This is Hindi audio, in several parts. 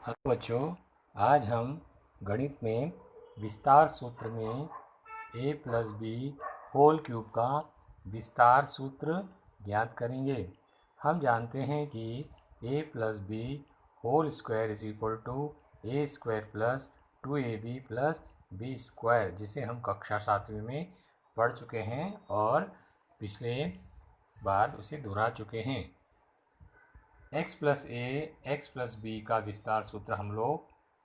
हेलो बच्चों, आज हम गणित में विस्तार सूत्र में a plus B whole cube का विस्तार सूत्र ज्ञात करेंगे। हम जानते हैं कि a plus B whole square is equal to A square plus 2ab plus B square, जिसे हम कक्षा 7वीं में पढ़ चुके हैं और पिछले बार उसे दोहरा चुके हैं। x plus A X plus B का विस्तार सूत्र हम लोग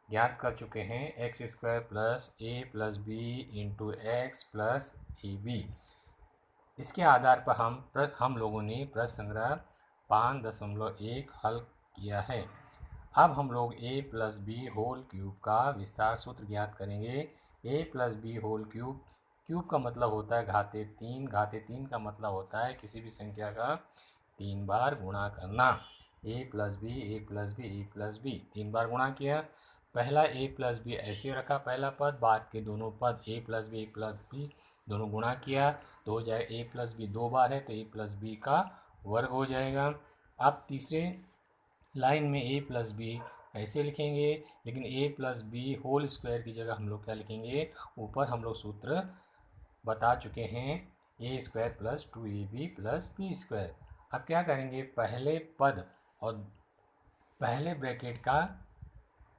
ज्ञात कर चुके हैं। X square plus A plus B into X plus A B. इसके आधार पर हम लोगों ने प्रश्न संग्रह 5.1 हल किया है। अब हम लोग a plus B whole cube का विस्तार सूत्र ज्ञात करेंगे। a plus B whole cube, cube का मतलब होता है घाते 3, घाते 3 का मतलब होता है किसी भी संख्या का 3 बार गुणा करना। a plus B A plus B A plus B 3 बार गुणा किया। पहला a प्लस बी ऐसे रखा पहला पद, बाद के दोनों पद a प्लस बी दोनों गुणा किया तो हो जाए a प्लस बी 2 बार है तो a प्लस बी का वर्ग हो जाएगा। अब तीसरे लाइन में a प्लस बी ऐसे लिखेंगे, लेकिन a plus B whole square की जगह हम लोग क्या लिखेंगे, ऊपर हम लोग सूत्र बता चुके हैं a square plus 2ab plus B square. अब क्या करेंगे, पहले पद और पहले ब्रैकेट का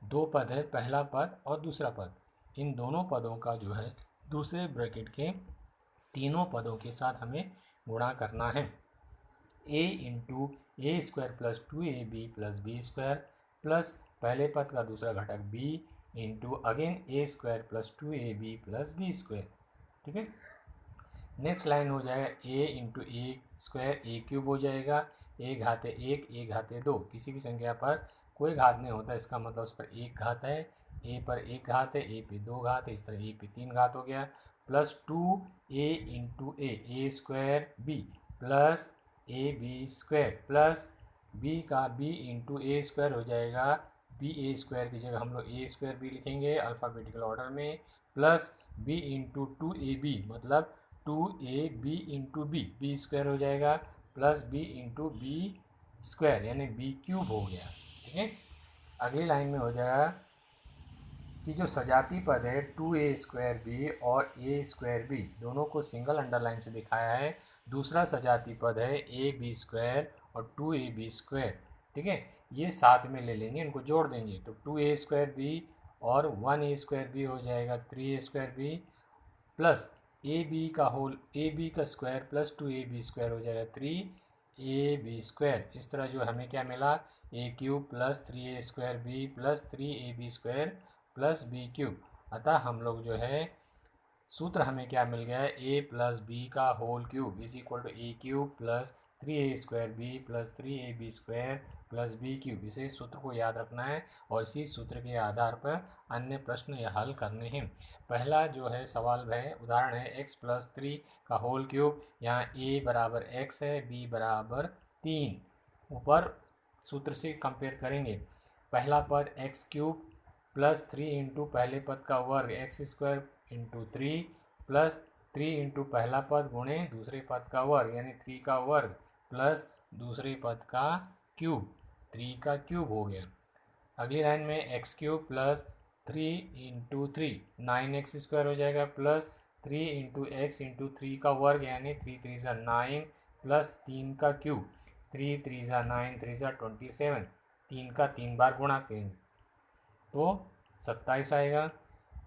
2 पद है, पहला पद और दूसरा पद, इन दोनों पदों का जो है दूसरे ब्रैकेट के तीनों पदों के साथ हमें गुणा करना है। a into A square plus 2ab plus B square plus पहले पद का दूसरा घटक b into again A square plus 2ab plus B square. ठीक है, नेक्स्ट लाइन हो जाएगा a into A square A cube हो जाएगा। a घाते 1 a घाते 2, किसी भी संख्या पर कोई घात नहीं होता, इसका मतलब उस पर एक घात है। a पर एक घात है, a पे 2 घात है, इस तरह a पे 3 घात हो गया। Plus 2a into A square b plus A B square plus b का b इंटू ए स्क्वायर हो जाएगा। बी ए स्क्वायर की जगह हम लोग ए स्क्वायर बी लिखेंगे अल्फ़ाबेटिकल ऑर्डर में, प्लस b इंटू 2ab मतलब 2ab इंटू बी स्क्वायर हो जाएगा, plus b into B square यानी बी क्यूब हो गया। ठीक है, अगली लाइन में हो जाएगा कि जो सजाती पद है 2a स्क्वायर बी और a स्क्वायर बी दोनों को सिंगल अंडरलाइन से दिखाया है। दूसरा सजाती पद है ए बी स्क्वायर और 2ab स्क्वायर। ठीक है, ये साथ में ले लेंगे, इनको जोड़ देंगे तो 2a स्क्वायर बी और 1a स्क्वायर बी हो जाएगा 3a square B plus A B का स्क्वायर प्लस 2ab स्क्वायर हो जाएगा 3ab स्क्वायर। इस तरह जो हमें क्या मिला, a cube plus 3a square B plus 3ab square plus B cube. अतः हम लोग जो है सूत्र हमें क्या मिल गया है, a प्लस बी का whole cube is equal to A cube plus 3a square B plus 3ab square plus B cube. इसे सूत्र को याद रखना है और इसी सूत्र के आधार पर अन्य प्रश्न या हल करने हैं। पहला जो है सवाल है, उदाहरण है x प्लस 3 का होल क्यूब। यहाँ a बराबर x है, b बराबर 3, ऊपर सूत्र से कंपेयर करेंगे। पहला पद x क्यूब प्लस 3 इंटू पहले पद का वर्ग x square into 3 plus 3 into पहला पद गुणे दूसरे पद का वर्ग यानी 3 का वर्ग प्लस दूसरे पद का क्यूब 3 का क्यूब हो गया। अगली लाइन में x cube plus 3 into 3 9x square हो जाएगा प्लस 3 इंटू एक्स इंटू 3 का वर्ग यानी 3 3 ज़ा 9 प्लस 3 का क्यूब 3 3 ज़ा 9 3 ज़ा 27, 3 का 3 बार गुणा करेंगे तो 27 आएगा।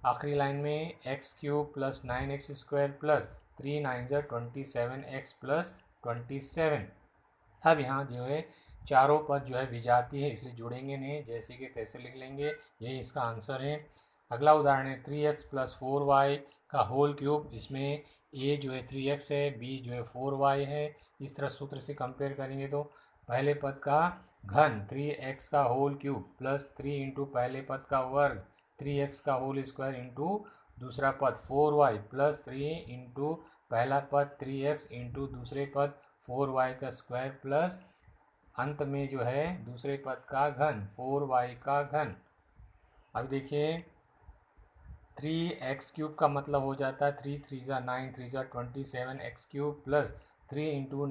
आखिरी लाइन में x cube plus 9x square plus 3 9 ज़ा 27x प्लस 27। अब यहाँ जो है चारों पद जो है विजाती है, इसलिए जुड़ेंगे नहीं, जैसे कि तैसे लिख लेंगे, यही इसका आंसर है। अगला उदाहरण है 3x प्लस 4y का होल क्यूब। इसमें a जो है 3x है, b जो है 4y है। इस तरह सूत्र से कंपेयर करेंगे तो पहले पद का घन 3x का होल क्यूब प्लस 3 इंटू पहले पद का वर्ग 3x का होल स्क्वायर इंटू दूसरा पद 4y प्लस 3 इंटू पहला पद 3x इंटू दूसरे पद 4y का स्क्वायर प्लस अंत में जो है दूसरे पद का घन 4y का घन। अब देखिए 3x क्यूब का मतलब हो जाता है 3 3 ज़ा 9 3 ज़ा 27 x cube plus 3 into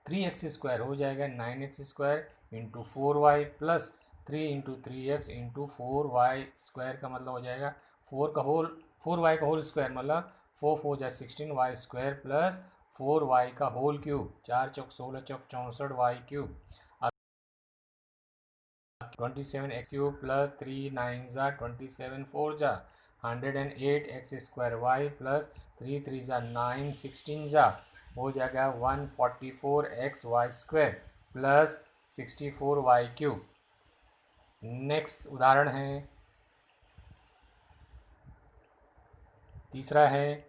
3x square हो जाएगा 9x square into 4y plus 3 × 3x × 4y² का मतलब हो जाएगा 4y का होल स्क्वायर मतलब 4×4 = 16 y² प्लस 4y का होल क्यूब 4 चौक 16 चौक 64 y³ 27x³ plus 3 9 27 4 108 x² plus 3 3 9 16 हो जाएगा 144xy² प्लस 64y³। नेक्स्ट उदाहरण है तीसरा है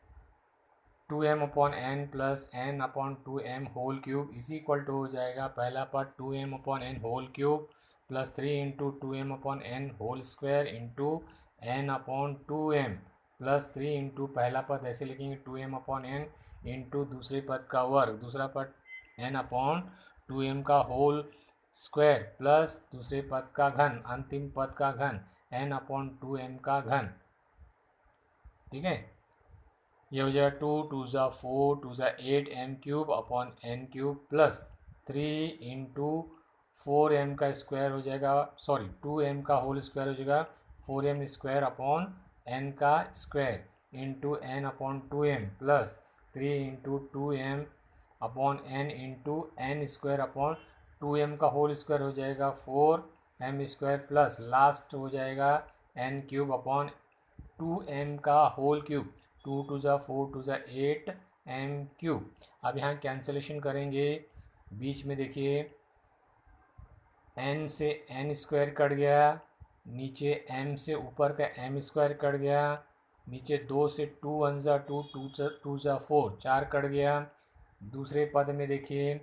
2m/n plus n/2m whole cube is equal to हो जाएगा पहला part 2m/n whole cube plus 3 × 2m/n whole square into n/2m plus 3 × पहला पद ऐसे लिखेंगे 2m/n इंटू दूसरे पद का वर्ग दूसरा पद n/2m का होल स्क्वायर प्लस दूसरे पद का घन अंतिम पद का घन n/2m का घन। ठीक है, ये हो जाएगा 2 2 4 2 8m³ प्लस 3 × 4m का स्क्वायर हो जाएगा 2m का होल स्क्वायर हो जाएगा 4m² n का square into n/2m plus 3 × 2m/n into n² का होल स्क्वायर हो जाएगा 4m² प्लस लास्ट हो जाएगा n³ 2m का होल क्यूब 2 2 4 2 8m³। अब यहाँ कैंसिलेशन करेंगे बीच में देखिए n से n² कट गया नीचे m से ऊपर का m² कट गया नीचे 2 से 2 1 2 2 4 4 कट गया। दूसरे पद में देखिए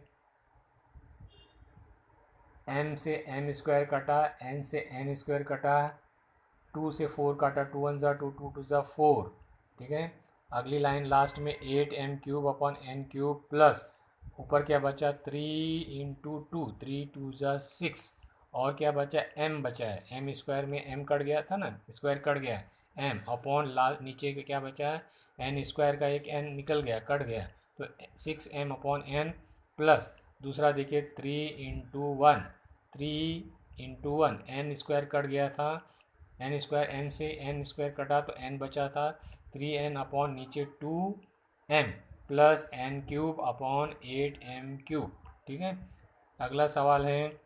m से m² कटा n से n² कटा 2 से 4 काटा 2 1 2 2 2 4। ठीक है, अगली लाइन लास्ट में 8m³ प्लस ऊपर क्या बचा 3 × 2 3 2 6 और क्या बचा m बचा है m² में m कट गया था ना स्क्वायर कट गया m अपॉन नीचे का क्या बचा है n² का एक n निकल गया कट गया तो 6m/n प्लस दूसरा देखिए 3 × 1 n² कट गया था n² से n² कटा तो n बचा था 3n अपॉन नीचे 2m प्लस n³/8m³। ठीक है, अगला सवाल है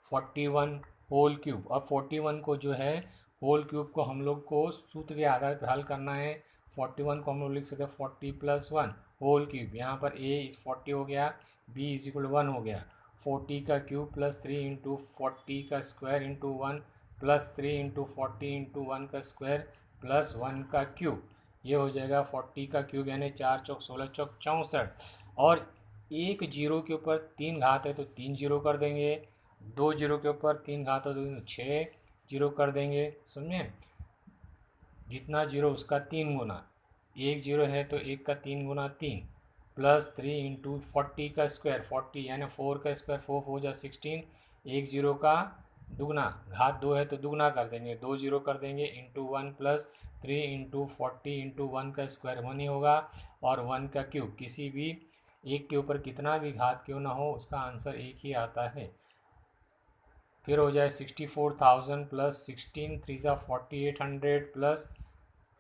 41 होल क्यूब। अब 41 को जो है होल क्यूब को हम लोग को सूत्र के आधार पर हल करना है। 41 को हम लोग लिख सकते हैं 40 + 1 होल क्यूब। यहाँ पर a 40 हो गया b = 1 हो गया 40 का क्यूब प्लस 3 × 40 का स्क्वायर इंटू 1 प्लस 3 × 40 × 1 का स्क्वायर प्लस 1 का क्यूब। ये हो जाएगा 40 का क्यूब यानी 4 चौक 16 चौक 64 और एक जीरो के ऊपर 3 घात है तो 3 जीरो कर देंगे 2 जीरो के ऊपर 3 घात है तो 6 जीरो कर देंगे। समझे, जितना जीरो उसका 3 गुना, एक जीरो है तो एक का 3 गुना 3 प्लस 3 × 40 का स्क्वायर 40 यानी 4 का स्क्वायर 4 हो जाए 16 एक जीरो का दुगना घात 2 है तो दुगना कर देंगे 2 जीरो कर देंगे इंटू 1 प्लस 3 × 40 × 1 का स्क्वायर 1 ही होगा और 1 का क्यूब। किसी भी एक के ऊपर कितना भी घात क्यों ना हो उसका आंसर एक ही आता है। फिर हो जाए 64,000 प्लस 16 3 4800 प्लस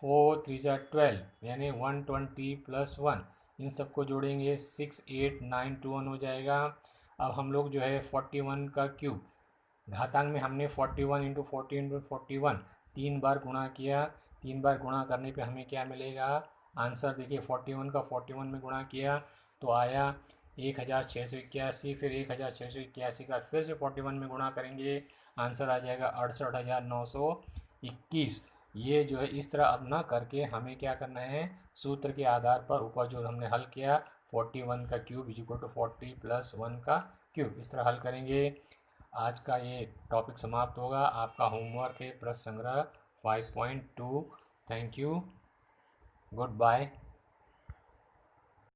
4 3 12 यानी 120 प्लस 1 इन सबको जोड़ेंगे 68921 हो जाएगा। अब हम लोग जो है 41 का क्यूब घातांक में हमने 41 × 40 × 41 3 बार गुणा किया। 3 बार गुणा करने पे हमें क्या मिलेगा आंसर देखिए 41 का 41 में गुणा किया तो आया 1681। फिर 1681 का फिर से 41 में गुणा करेंगे आंसर आ जाएगा 68,921। ये जो है इस तरह अब ना करके हमें क्या करना है सूत्र के आधार पर ऊपर जो हमने हल किया 41 का क्यूब = 40 + 1 का क्यूब इस तरह हल करेंगे। आज का ये टॉपिक समाप्त होगा। आपका होमवर्क है प्रश्न संग्रह 5.2। Thank you, good bye.